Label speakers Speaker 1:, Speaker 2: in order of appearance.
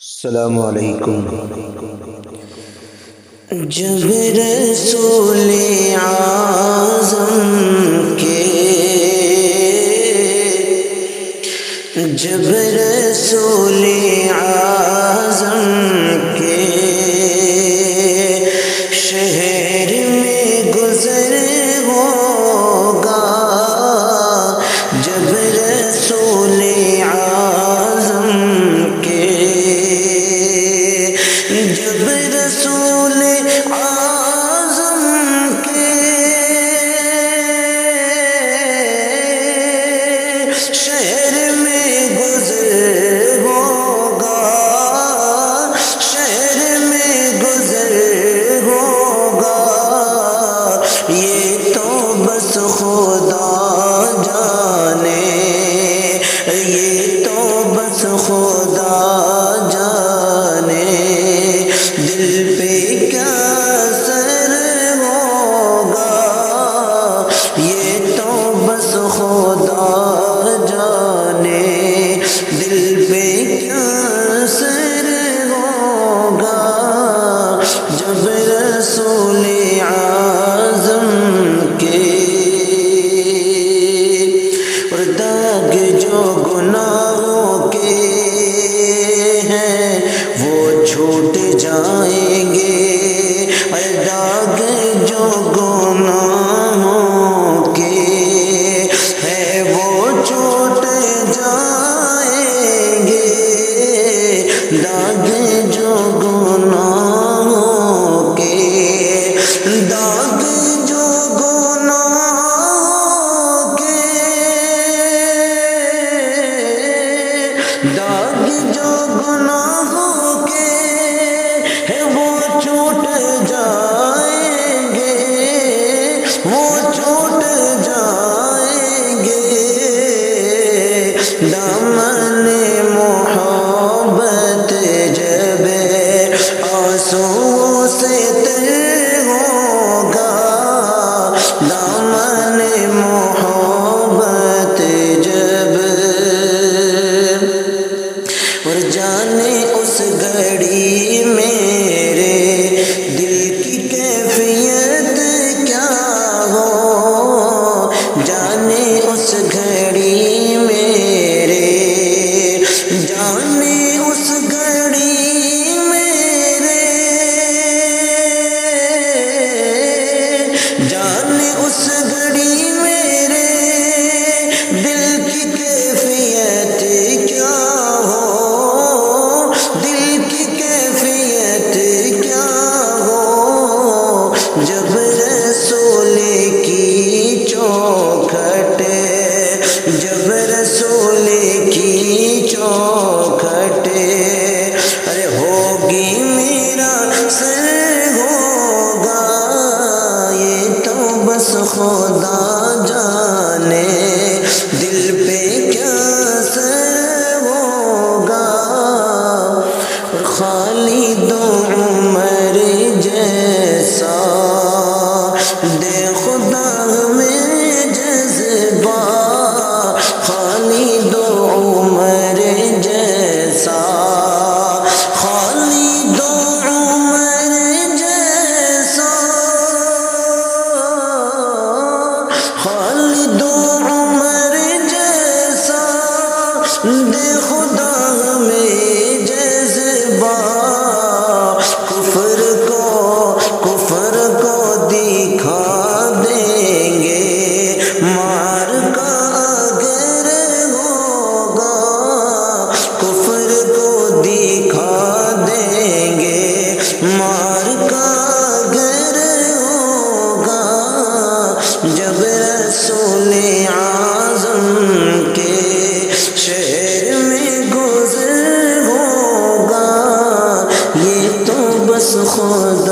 Speaker 1: السلام علیکم۔
Speaker 2: جب رسول اعظم کے جب رسول اعظم کے شہر میں گزر ہوگا، جب رسول اعظم کے جب رسول اعظم کے شہر میں گزر ہوگا، شہر میں گزر ہوگا، یہ تو بس خدا جانے، یہ تو بس خدا جانے، دل پہ کیا اثر ہوگا، یہ تو بس خدا جانے، دل پہ کیا اثر ہوگا، جب رسول اعظم کے اور داغ جو گناہوں کے ہیں وہ چھوٹ جائیں گے، داغ جو گناہوں کے ہیں وہ چھوٹ جائیں گے، داغ جو گناہوں کے، داغ جو گناہوں کے، داغ جو گناہوں کے ہیں وہ چھوٹ جائیں گے، وہ چھوٹ جائیں گے، دامن محبت جب آنسوؤں سے تر ہوگا، دامن محبت جب، اور جانے اس گھڑی میرے دل کی کیفیت کیا ہو، جانے اس گھڑی میرے، جانے اس گھڑی میرے، جانے اس گھڑی میرے دل کی کیفیت کیا ہو، دل کی کیفیت کیا ہو، جب رسول کی چوکھٹ، جب رسول کی چوکھٹ ارے ہوگی میرا سر ہوگا، یہ تو بس خدا جانے، دل پہ کیا اثر ہوگا، اور خالد عمر جیسا دے خدا ہمیں جذبہ، خالد عمر جیسا، خالد عمر جیسا، خالد عمر جیسا دے خدا ہمیں جذبہ، کفر کو دکھا دیں گے مار کا اگر ہوگا، کفر کو دکھا دیں گے مار کا اگر ہوگا، جب رسول اعظم کے شہر میں گزر ہوگا، یہ تو بس خود